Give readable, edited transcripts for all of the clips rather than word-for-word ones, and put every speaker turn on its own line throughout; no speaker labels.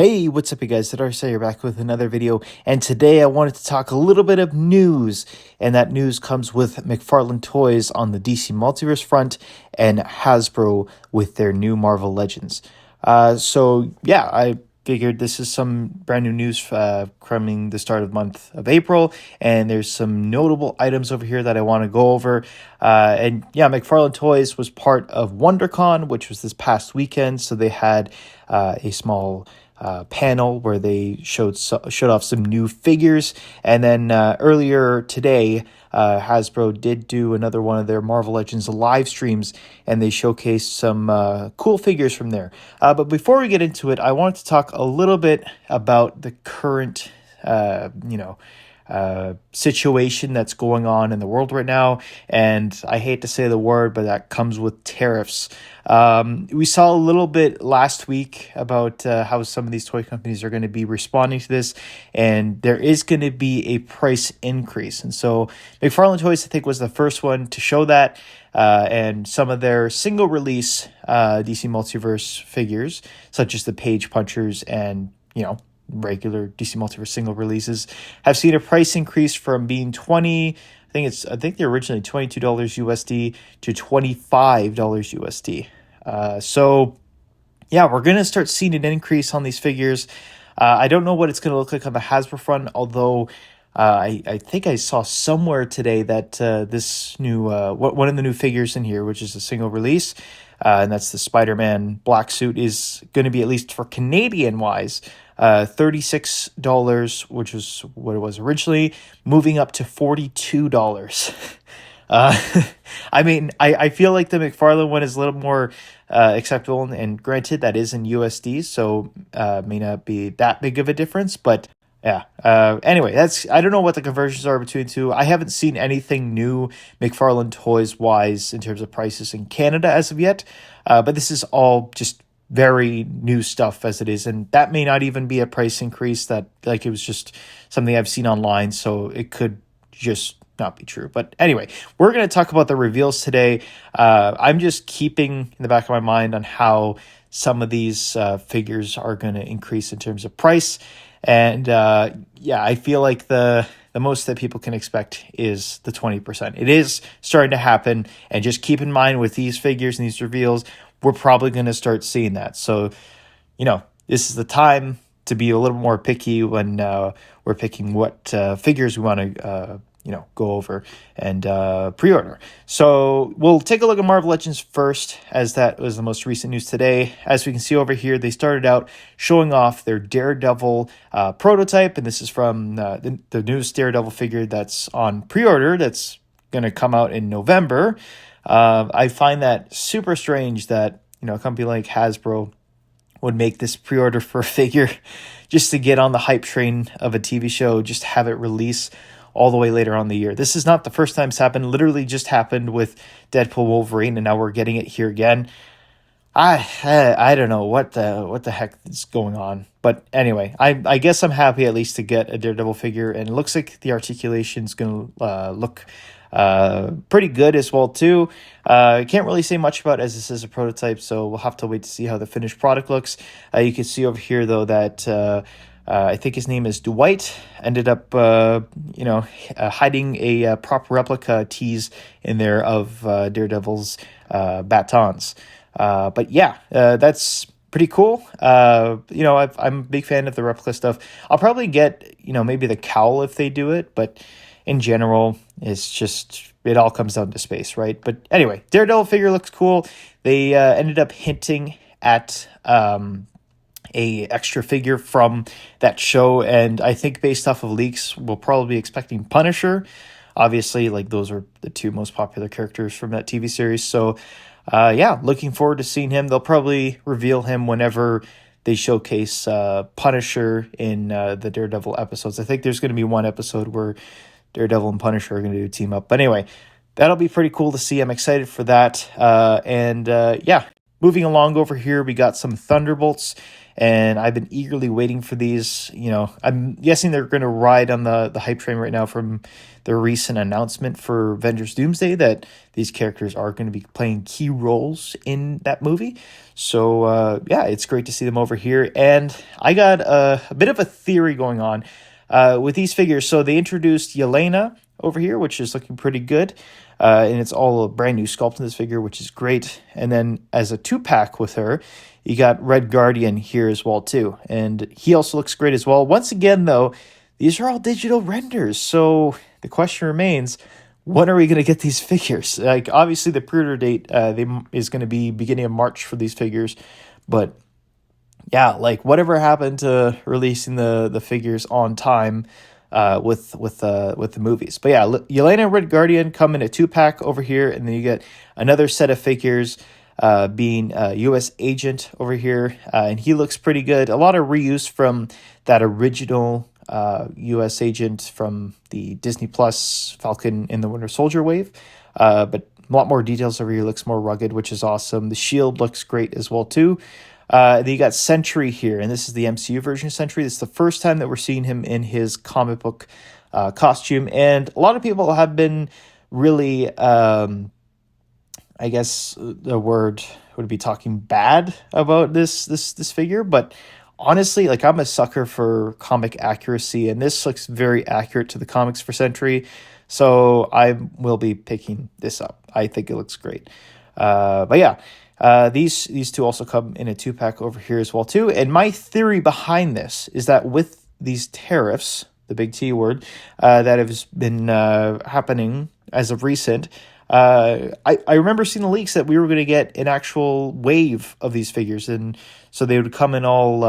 Hey, what's up, you guys? Tariff Talk, you're back with another video, and today I wanted to talk a little bit of news, and that news comes with McFarlane Toys on the DC Multiverse front and Hasbro with their new Marvel Legends. I figured this is some brand new news coming the start of the month of April, and there's some notable items over here that I want to go over. McFarlane Toys was part of WonderCon, which was this past weekend, so they had a small panel where they showed off some new figures, and then earlier today Hasbro did do another one of their Marvel Legends live streams, and they showcased some cool figures from there. But before we get into it, I wanted to talk a little bit about the current situation that's going on in the world right now. And I hate to say the word, but that comes with tariffs. We saw a little bit last week about how some of these toy companies are going to be responding to this, and there is going to be a price increase. And so McFarlane Toys, I think, was the first one to show that. And some of their single release DC Multiverse figures, such as the Page Punchers and, regular DC Multiverse single releases, have seen a price increase from being I think they're originally $22 USD to $25 USD. We're going to start seeing an increase on these figures. I don't know what it's going to look like on the Hasbro front, although I think I saw somewhere today that this new one of the new figures in here, which is a single release, and that's the Spider-Man black suit, is going to be, at least for Canadian wise, $36, which was what it was originally, moving up to $42. I feel like the McFarlane one is a little more acceptable, and granted, that is in USD, so may not be that big of a difference, but yeah. Anyway, I don't know what the conversions are between the two. I haven't seen anything new McFarlane Toys wise in terms of prices in Canada as of yet, but this is all just very new stuff as it is, and that may not even be a price increase. That, like, it was just something I've seen online, so it could just not be true. But anyway, we're going to talk about the reveals today. I'm just keeping in the back of my mind on how some of these figures are going to increase in terms of price, and I feel like the most that people can expect is the 20%. It is starting to happen, and just keep in mind with these figures and these reveals, we're probably going to start seeing that. So, this is the time to be a little more picky when we're picking what figures we want to, go over and pre-order. So we'll take a look at Marvel Legends first, as that was the most recent news today. As we can see over here, they started out showing off their Daredevil prototype, and this is from the newest Daredevil figure that's on pre-order, that's going to come out in November. I find that super strange that, a company like Hasbro would make this pre-order for a figure just to get on the hype train of a TV show, just have it release all the way later on in the year. This is not the first time it's happened. Literally just happened with Deadpool Wolverine, and now we're getting it here again. I don't know what the heck is going on. But anyway, I guess I'm happy at least to get a Daredevil figure, and it looks like the articulation is going to look pretty good as well too. I can't really say much about it, as this is a prototype, so we'll have to wait to see how the finished product looks. You can see over here though that I think his name is Dwight ended up hiding a prop replica tease in there of Daredevil's batons. That's pretty cool. I'm a big fan of the replica stuff. I'll probably get, maybe the cowl if they do it, but in general, it's just, it all comes down to space, right? But anyway, Daredevil figure looks cool. They ended up hinting at a extra figure from that show, and I think based off of leaks, we'll probably be expecting Punisher. Obviously, like, those are the two most popular characters from that TV series. So, looking forward to seeing him. They'll probably reveal him whenever they showcase Punisher in the Daredevil episodes. I think there's going to be one episode where Daredevil and Punisher are going to do a team up. But anyway, that'll be pretty cool to see. I'm excited for that. Moving along over here, we got some Thunderbolts. and I've been eagerly waiting for these. I'm guessing they're going to ride on the hype train right now from the recent announcement for Avengers Doomsday that these characters are going to be playing key roles in that movie. So yeah, it's great to see them over here. And I got a bit of a theory going on with these figures. So they introduced Yelena over here, which is looking pretty good. And it's all a brand new sculpt in this figure, which is great. And then as a 2-pack with her, you got Red Guardian here as well too. And he also looks great as well. Once again, though, these are all digital renders. So the question remains, when are we going to get these figures? Like, obviously, the pre-order date is going to be beginning of March for these figures. But yeah, like, whatever happened to releasing the figures on time with the movies? But yeah, Yelena and Red Guardian come in a 2-pack over here, and then you get another set of figures being U.S. Agent over here, and he looks pretty good. A lot of reuse from that original U.S. Agent from the Disney Plus Falcon and the Winter Soldier wave, but a lot more details over here. Looks more rugged, which is awesome. The shield looks great as well too. Then you got Sentry here, and this is the MCU version of Sentry. This is the first time that we're seeing him in his comic book costume, and a lot of people have been really, I guess the word would be talking bad about this figure, but honestly, like, I'm a sucker for comic accuracy, and this looks very accurate to the comics for Sentry, so I will be picking this up. I think it looks great. But yeah, these two also come in a 2-pack over here as well too. And my theory behind this is that with these tariffs, the big T word, that has been happening as of recent, I remember seeing the leaks that we were going to get an actual wave of these figures, and so they would come in all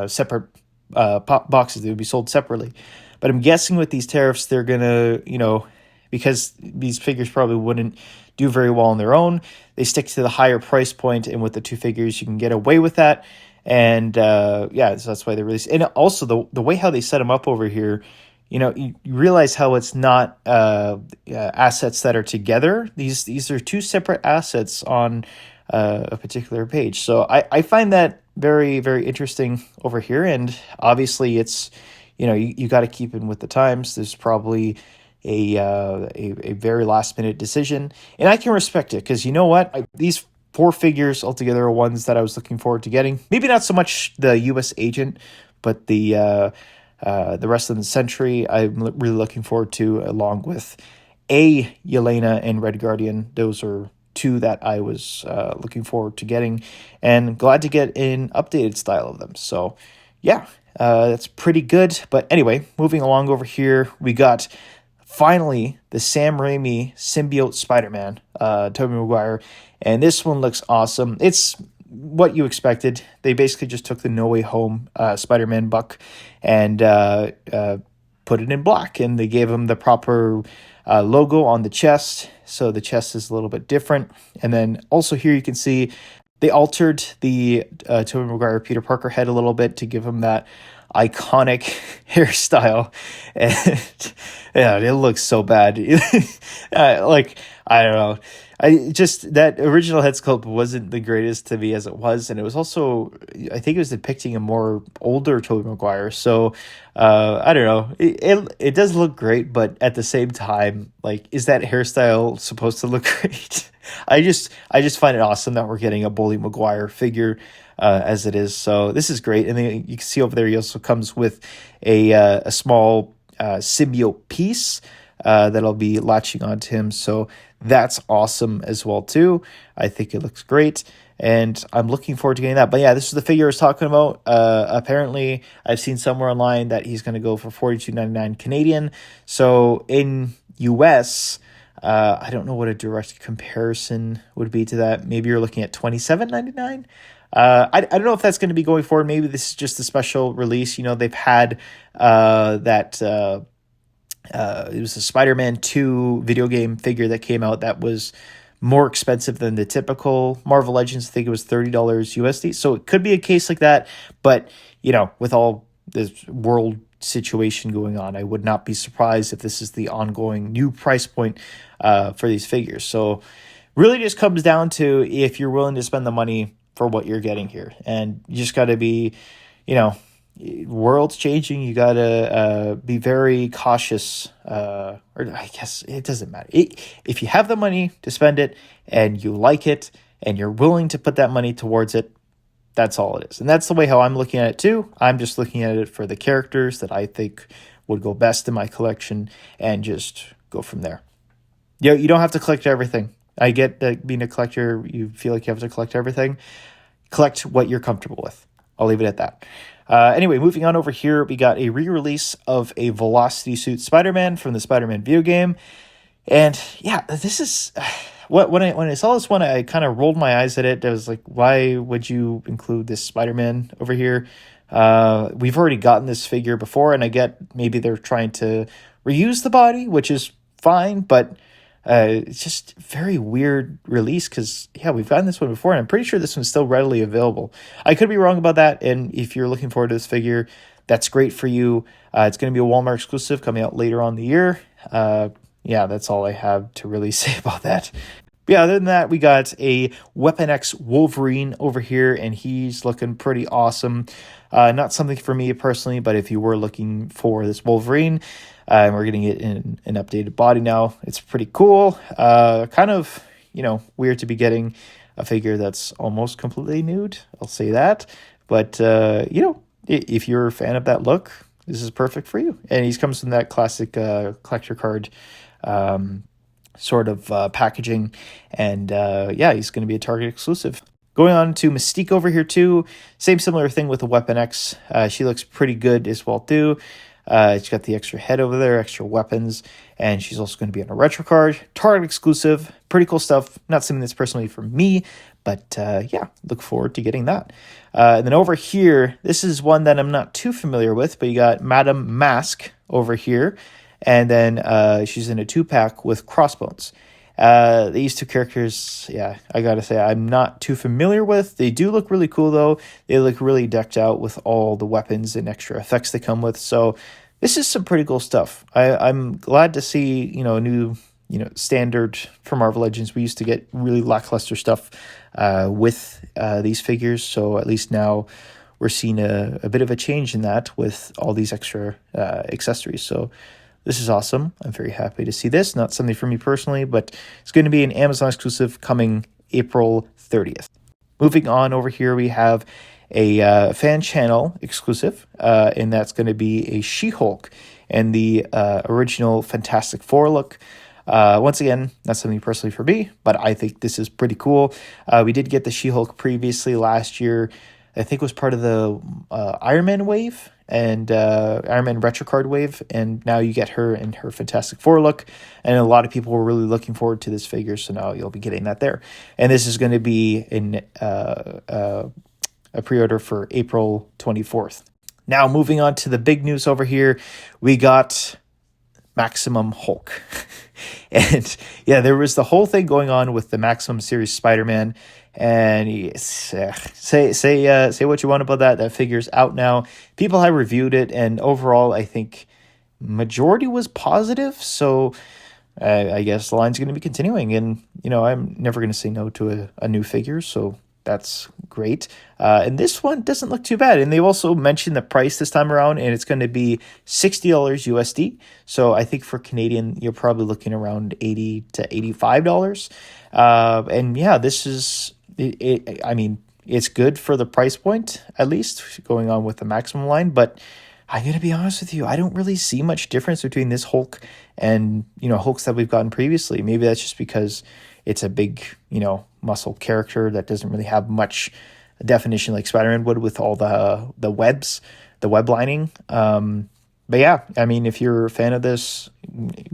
separate boxes. They would be sold separately. But I'm guessing with these tariffs, they're going to, because these figures probably wouldn't do very well on their own, they stick to the higher price point, and with the 2 figures, you can get away with that. And yeah, so that's why they released. And also the way how they set them up over here, you realize how it's not assets that are together. These are 2 separate assets on a particular page. So I find that very, very interesting over here. And obviously it's, you got to keep in with the times. There's probably a very last minute decision, and I can respect it, because you know what, these 4 figures altogether are ones that I was looking forward to getting. Maybe not so much the U.S. Agent, but the rest of the Sentry I'm really looking forward to, along with Yelena and Red Guardian. Those are 2 that I was looking forward to getting, and glad to get an updated style of them. So yeah, that's pretty good. But anyway, moving along over here, we got finally the Sam Raimi symbiote Spider-Man, Tobey Maguire, and this one looks awesome. It's what you expected. They basically just took the No Way Home Spider-Man buck and put it in black, and they gave him the proper logo on the chest, so the chest is a little bit different. And then also here you can see they altered the Tobey Maguire Peter Parker head a little bit to give him that iconic hairstyle, and yeah, it looks so bad. Like, I don't know, that original head sculpt wasn't the greatest to me as it was, and it was also, I think it was depicting a more older Tobey Maguire. So I don't know, it does look great, but at the same time, like, is that hairstyle supposed to look great? I just find it awesome that we're getting a Bully Maguire figure as it is. So this is great. And then you can see over there, he also comes with a small symbiote piece that'll be latching onto him. So that's awesome as well too. I think it looks great, and I'm looking forward to getting that. But yeah, this is the figure I was talking about. Apparently, I've seen somewhere online that he's going to go for $42.99 Canadian. So in US, I don't know what a direct comparison would be to that. Maybe you're looking at $27.99. I don't know if that's going to be going forward. Maybe this is just a special release. They've had that it was a Spider-Man 2 video game figure that came out that was more expensive than the typical Marvel Legends. I think it was $30 USD. So it could be a case like that. But, with all this world situation going on, I would not be surprised if this is the ongoing new price point for these figures. So really just comes down to if you're willing to spend the money for what you're getting here. And you just got to be, you know, world's changing. You got to be very cautious. Or I guess it doesn't matter. If you have the money to spend it and you like it and you're willing to put that money towards it, that's all it is. And that's the way how I'm looking at it too. I'm just looking at it for the characters that I think would go best in my collection and just go from there. You don't have to collect everything. I get that being a collector, you feel like you have to collect everything. Collect what you're comfortable with. I'll leave it at that. Anyway, moving on over here, we got a re-release of a Velocity Suit Spider-Man from the Spider-Man video game. And yeah, this is... When I saw this one, I kind of rolled my eyes at it. I was like, why would you include this Spider-Man over here? We've already gotten this figure before, and I get maybe they're trying to reuse the body, which is fine, but it's just very weird release because, yeah, we've gotten this one before, and I'm pretty sure this one's still readily available. I could be wrong about that, and if you're looking forward to this figure, that's great for you. It's going to be a Walmart exclusive coming out later on the year. Yeah, that's all I have to really say about that. But yeah, other than that, we got a Weapon X Wolverine over here, and he's looking pretty awesome. Not something for me personally, but if you were looking for this Wolverine, we're getting it in an updated body now. It's pretty cool. Kind of, weird to be getting a figure that's almost completely nude. I'll say that. But, if you're a fan of that look, this is perfect for you. And he comes from that classic collector card sort of packaging. And he's going to be a Target exclusive. Going on to Mystique over here too. Same similar thing with the Weapon X. She looks pretty good as well too. She's got the extra head over there, extra weapons, and she's also going to be on a retro card. Target exclusive. Pretty cool stuff. Not something that's personally for me, but look forward to getting that. And then over here, this is one that I'm not too familiar with, but you got Madame Mask over here. And then she's in a 2-pack with Crossbones. These two characters, I gotta say, I'm not too familiar with. They do look really cool, though. They look really decked out with all the weapons and extra effects they come with. So this is some pretty cool stuff. I'm glad to see, a new, standard from Marvel Legends. We used to get really lackluster stuff with these figures. So at least now we're seeing a bit of a change in that with all these extra accessories. So this is awesome. I'm very happy to see this. Not something for me personally, but it's going to be an Amazon exclusive coming April 30th. Moving on over here, we have a fan channel exclusive, and that's going to be a She-Hulk and the original Fantastic Four look. Once again, not something personally for me, but I think this is pretty cool. We did get the She-Hulk previously last year. I think it was part of the Iron Man wave and Iron Man retro card wave, and now you get her in her Fantastic Four look, and a lot of people were really looking forward to this figure, so now you'll be getting that there. And this is going to be in a pre-order for April 24th. Now, moving on to the big news over here, we got Maximum Hulk. And there was the whole thing going on with the Maximum series Spider-Man, and say what you want about that. That figure's out now. People have reviewed it, and overall, I think majority was positive. So I guess the line's going to be continuing, and I'm never going to say no to a new figure. So that's great. And this one doesn't look too bad. And they also mentioned the price this time around, and it's going to be $60 USD. So I think for Canadian, you're probably looking around $80 to $85. This is it. I mean, it's good for the price point, at least going on with the Maximum line. But I'm going to be honest with you, I don't really see much difference between this Hulk and, Hulks that we've gotten previously. Maybe that's just because it's a big, muscle character that doesn't really have much definition like Spider-Man would with all the webs, the web lining. But yeah, I mean, if you're a fan of this,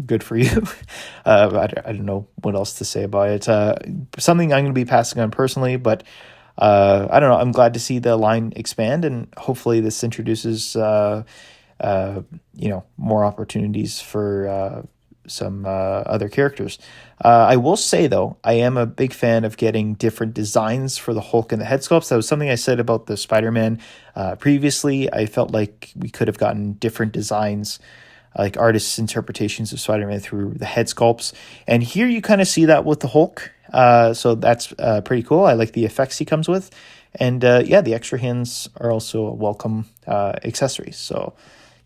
good for you. I don't know what else to say about it. Something I'm going to be passing on personally, but I don't know. I'm glad to see the line expand, and hopefully this introduces, more opportunities for some other characters. I will say, though, I am a big fan of getting different designs for the Hulk and the head sculpts. That was something I said about the Spider-Man previously. I felt like we could have gotten different designs like artists' interpretations of Spider-Man through the head sculpts. And here you kind of see that with the Hulk. So that's pretty cool. I like the effects he comes with. And yeah, the extra hands are also a welcome accessory. So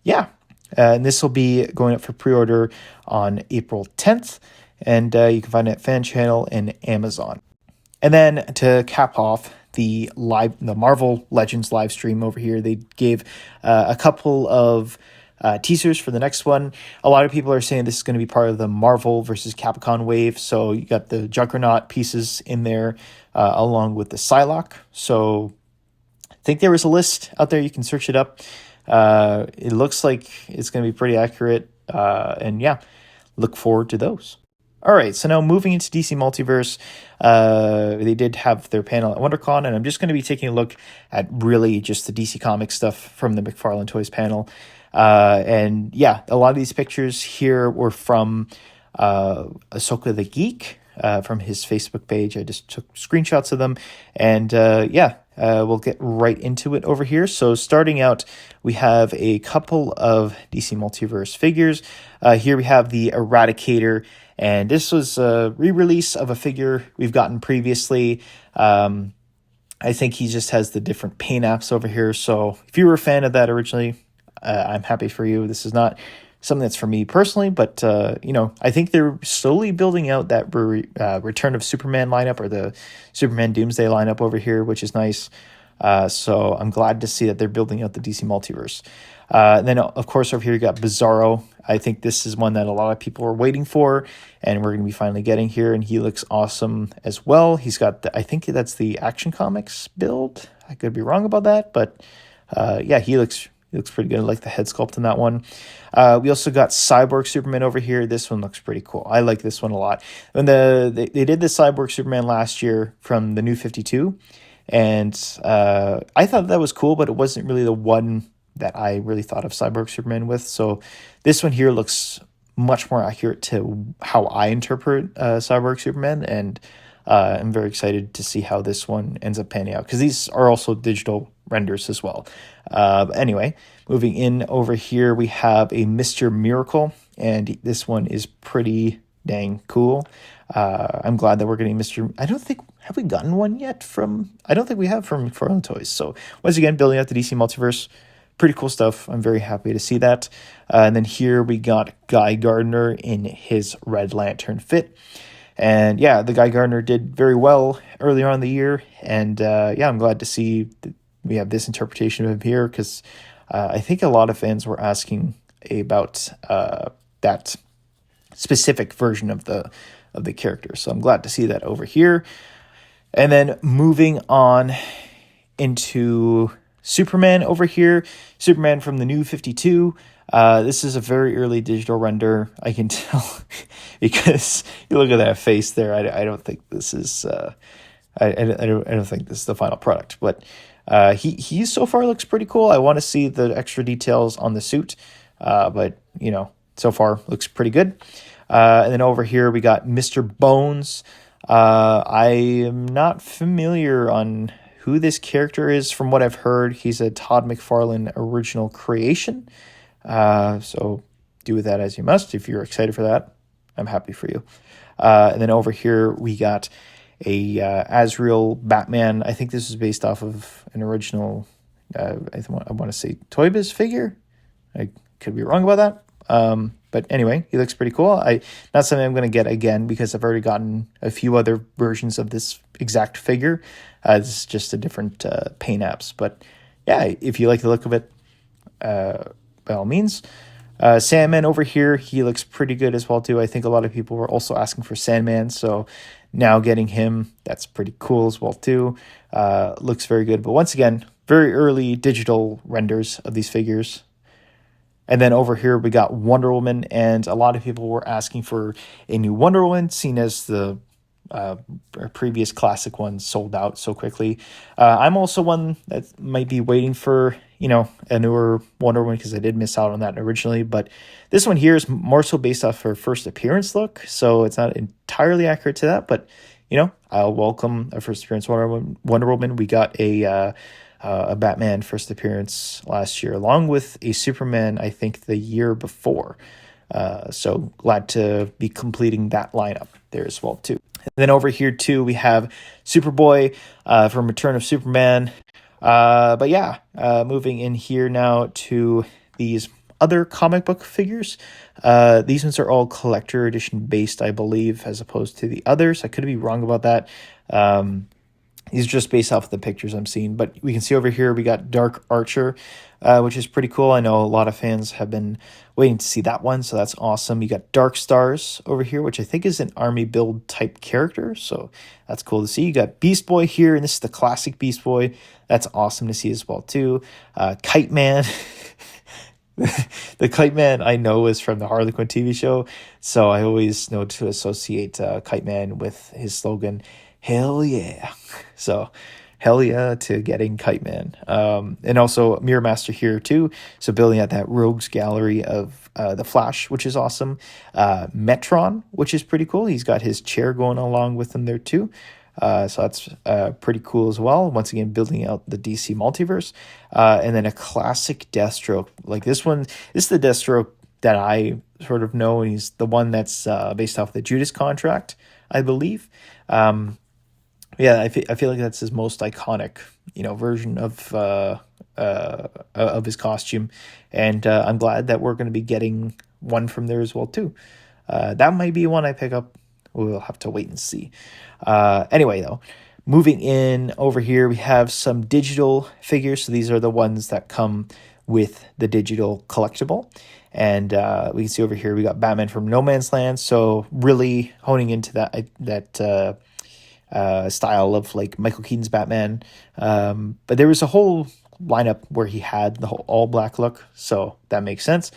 yeah, and this will be going up for pre-order on April 10th. And you can find it at Fan Channel and Amazon. And then to cap off the Marvel Legends live stream over here, they gave a couple of teasers for the next one. A lot of people are saying this is going to be part of the Marvel versus Capcom wave. So you got the Juggernaut pieces in there along with the Psylocke. So I think there was a list out there. You can search it up. It looks like it's going to be pretty accurate. And yeah, look forward to those. All right, so now moving into DC Multiverse, they did have their panel at WonderCon, and I'm just going to be taking a look at really just the DC Comics stuff from the McFarlane Toys panel. And yeah, a lot of these pictures here were from Ahsoka the Geek, from his Facebook page. I just took screenshots of them, and yeah, we'll get right into it over here. So starting out, we have a couple of DC Multiverse figures. Here we have the Eradicator, and this was a re-release of a figure we've gotten previously. I think he just has the different paint apps over here. So if you were a fan of that originally, I'm happy for you. This is not something that's for me personally, but you know, I think they're slowly building out that Return of Superman lineup, or the Superman Doomsday lineup over here, which is nice. So I'm glad to see that they're building out the DC Multiverse. And then, of course, over here you got Bizarro. I think this is one that a lot of people are waiting for, and we're going to be finally getting here, and he looks awesome as well. He's got I think that's the Action Comics build. I could be wrong about that, but yeah, he looks pretty good. I like the head sculpt in that one. We also got Cyborg Superman over here. This one looks pretty cool. I like this one a lot. When they did the Cyborg Superman last year from the New 52, and I thought that was cool, but it wasn't really the one that I really thought of Cyborg Superman with. So this one here looks much more accurate to how I interpret Cyborg Superman, and I'm very excited to see how this one ends up panning out, because these are also digital renders as well. Anyway, moving in over here, we have a Mr. Miracle, and this one is pretty dang cool. I'm glad that we're getting Mr. I don't think, have we gotten one yet from, I don't think we have from McFarlane Toys. So once again, building out the DC Multiverse, pretty cool stuff. I'm very happy to see that. And then here we got Guy Gardner in his Red Lantern fit. And yeah, the Guy Gardner did very well earlier on in the year. And yeah, I'm glad to see that we have this interpretation of him here, because I think a lot of fans were asking about that specific version of the character. So I'm glad to see that over here. And then moving on into Superman over here, Superman from the New 52. This is a very early digital render. I can tell because you look at that face there. I don't think this is. I don't think this is the final product, but he so far looks pretty cool. I want to see the extra details on the suit, but you know, so far looks pretty good. And then over here we got Mr. Bones. I am not familiar on who this character is. From what I've heard, he's a Todd McFarlane original creation. So do with that as you must. If you're excited for that, I'm happy for you. And then over here we got a Azrael Batman. I think this is based off of an original, I want to say Toy Biz figure. I could be wrong about that. But anyway, he looks pretty cool. Not something I'm going to get again, because I've already gotten a few other versions of this exact figure. This is just a different paint apps. But yeah, if you like the look of it, by all means. Sandman over here, he looks pretty good as well too. I think a lot of people were also asking for Sandman, so now getting him, that's pretty cool as well too. Looks very good. But once again, very early digital renders of these figures. And then over here we got Wonder Woman, and a lot of people were asking for a new Wonder Woman, seen as the previous classic one sold out so quickly. I'm also one that might be waiting for, you know, a newer Wonder Woman, because I did miss out on that originally. But this one here is more so based off her first appearance look, so it's not entirely accurate to that. But you know, I'll welcome a first appearance Wonder Woman. We got a a Batman first appearance last year, along with a Superman, I think, the year before. So glad to be completing that lineup there as well, too. And then over here, too, we have Superboy from Return of Superman. But yeah, moving in here now to these other comic book figures. These ones are all collector edition based, I believe, as opposed to the others. I could be wrong about that. These are just based off of the pictures I'm seeing. But we can see over here we got Dark Archer, which is pretty cool. I know a lot of fans have been waiting to see that one, so that's awesome. You got Dark Stars over here, which I think is an army build type character, so that's cool to see. You got Beast Boy here, and this is the classic Beast Boy. That's awesome to see as well, too. Kite Man. The Kite Man I know is from the Harley Quinn TV show, so I always know to associate Kite Man with his slogan, "Hell yeah!" So, hell yeah to getting Kite Man. And also Mirror Master here too. So building out that rogues gallery of the Flash, which is awesome. Metron, which is pretty cool. He's got his chair going along with him there too. So that's pretty cool as well. Once again, building out the DC multiverse. And then a classic Deathstroke. Like this one, this is the Deathstroke that I sort of know. And he's the one that's based off the Judas contract, I believe. Yeah, I feel like that's his most iconic, version of his costume. And I'm glad that we're going to be getting one from there as well, too. That might be one I pick up. We'll have to wait and see. Anyway, though, moving in over here, we have some digital figures. So these are the ones that come with the digital collectible. And we can see over here, we got Batman from No Man's Land. So really honing into that style of like Michael Keaton's Batman. But there was a whole lineup where he had the whole all black look. So that makes sense.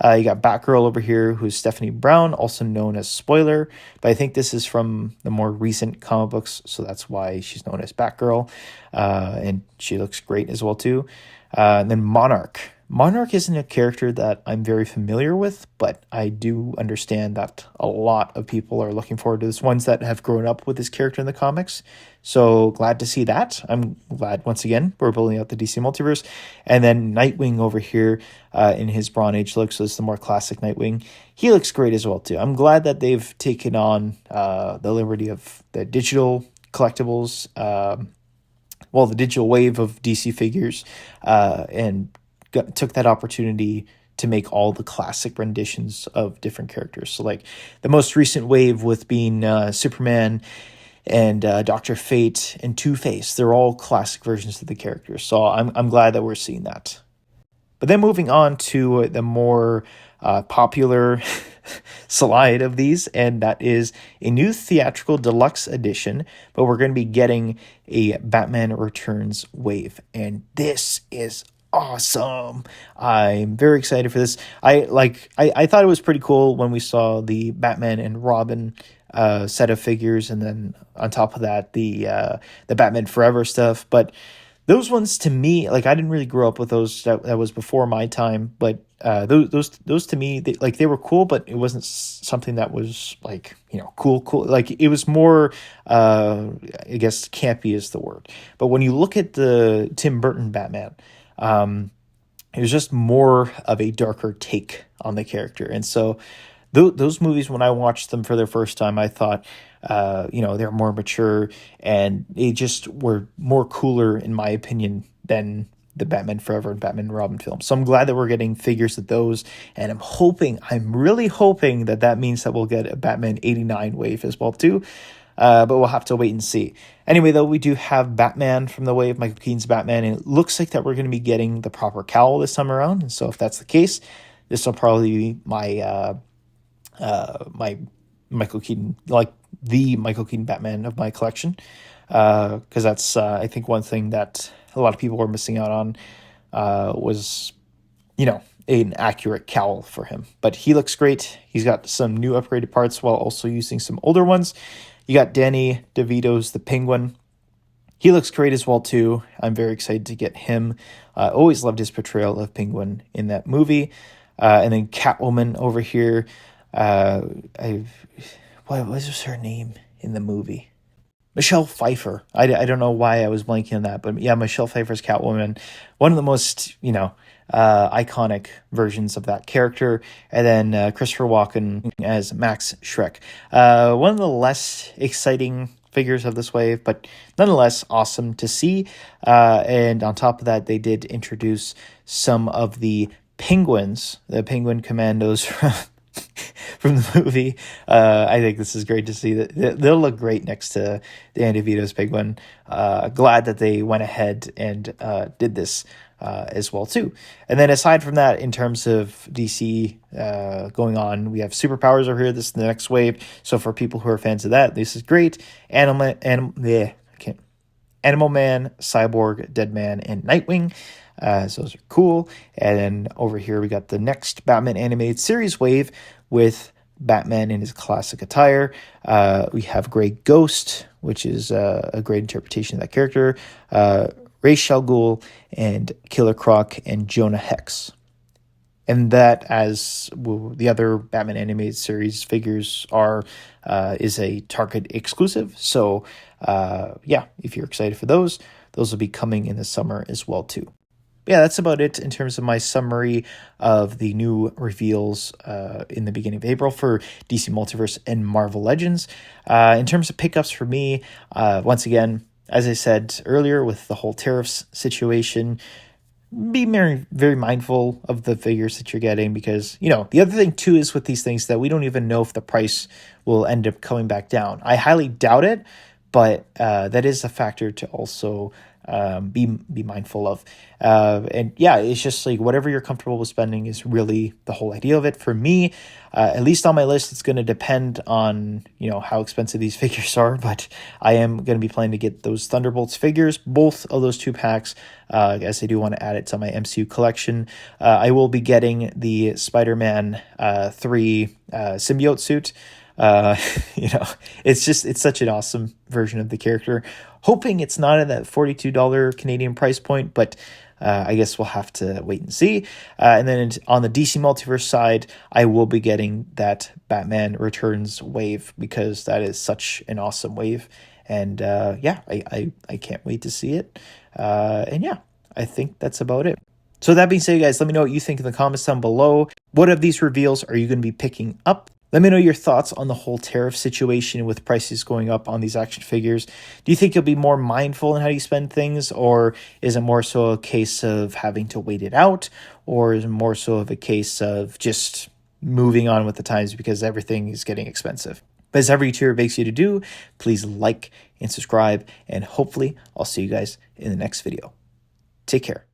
You got Batgirl over here, who's Stephanie Brown, also known as Spoiler. But I think this is from the more recent comic books, so that's why she's known as Batgirl. And she looks great as well, too. And then Monarch. Monarch isn't a character that I'm very familiar with, but I do understand that a lot of people are looking forward to this, ones that have grown up with this character in the comics. So glad to see that. I'm glad, once again, we're building out the DC Multiverse. And then Nightwing over here in his Bronze Age look, so it's the more classic Nightwing. He looks great as well, too. I'm glad that they've taken on the liberty of the digital collectibles, the digital wave of DC figures, and took that opportunity to make all the classic renditions of different characters. So like the most recent wave with being Superman and Dr. Fate and Two-Face, they're all classic versions of the characters. So I'm glad that we're seeing that. But then moving on to the more popular slide of these, and that is a new theatrical deluxe edition, but we're going to be getting a Batman Returns wave, and this is awesome. I'm very excited for this. I thought it was pretty cool when we saw the Batman and Robin set of figures, and then on top of that the Batman Forever stuff. But those ones, to me, like, I didn't really grow up with those. That was before my time. But those to me, they were cool, but it wasn't something that was like, cool. Like, it was more, I guess, campy is the word. But when you look at the Tim Burton Batman, it was just more of a darker take on the character. And so those movies, when I watched them for the first time, I thought, they're more mature and they just were more cooler, in my opinion, than the Batman Forever and Batman and Robin films. So I'm glad that we're getting figures of those. And I'm really hoping that means that we'll get a Batman 89 wave as well, too. But we'll have to wait and see. Anyway, though, we do have Batman from the wave, Michael Keaton's Batman, and it looks like that we're going to be getting the proper cowl this time around. And so if that's the case, this will probably be my Michael Keaton, like the Michael Keaton Batman of my collection. Because that's, I think, one thing that a lot of people were missing out on was, an accurate cowl for him. But he looks great. He's got some new upgraded parts while also using some older ones. You got Danny DeVito's The Penguin. He looks great as well, too. I'm very excited to get him. Always loved his portrayal of Penguin in that movie. And then Catwoman over here. What was her name in the movie? Michelle Pfeiffer. I don't know why I was blanking on that, but yeah, Michelle Pfeiffer's Catwoman, one of the most, iconic versions of that character. And then Christopher Walken as Max Schreck. One of the less exciting figures of this wave, but nonetheless awesome to see. And on top of that, they did introduce some of the penguins, the penguin commandos from the movie. I think this is great to see. That they'll look great next to Danny DeVito's penguin. Glad that they went ahead and did this as well too. And then aside from that, in terms of DC going on, we have superpowers over here. This is the next wave. So for people who are fans of that, this is great. Animal Man, Cyborg, Deadman, and Nightwing. So those are cool. And then over here, we got the next Batman animated series wave with Batman in his classic attire. We have Grey Ghost, which is a great interpretation of that character. Ra's al Ghul and Killer Croc and Jonah Hex. And that, as the other Batman animated series figures are, is a Target exclusive. So, if you're excited for those will be coming in the summer as well too. Yeah, that's about it in terms of my summary of the new reveals in the beginning of April for DC Multiverse and Marvel Legends. In terms of pickups for me, once again, as I said earlier, with the whole tariffs situation, be very, very mindful of the figures that you're getting, because, the other thing too is with these things that we don't even know if the price will end up coming back down. I highly doubt it, but that is a factor to also be mindful of. It's just like whatever you're comfortable with spending is really the whole idea of it. For me, at least on my list, it's going to depend on, how expensive these figures are, but I am going to be planning to get those Thunderbolts figures, both of those 2 packs, as I do want to add it to my MCU collection. I will be getting the Spider-Man 3 symbiote suit. It's such an awesome version of the character. Hoping it's not at that $42 Canadian price point, but I guess we'll have to wait and see. And then on the DC Multiverse side, I will be getting that Batman Returns wave, because that is such an awesome wave. And I can't wait to see it. I think that's about it. So that being said, guys, let me know what you think in the comments down below. What of these reveals are you going to be picking up? Let me know your thoughts on the whole tariff situation with prices going up on these action figures. Do you think you'll be more mindful in how you spend things, or is it more so a case of having to wait it out, or is it more so of a case of just moving on with the times because everything is getting expensive? But as every YouTuber begs you to do, please like and subscribe, and hopefully I'll see you guys in the next video. Take care.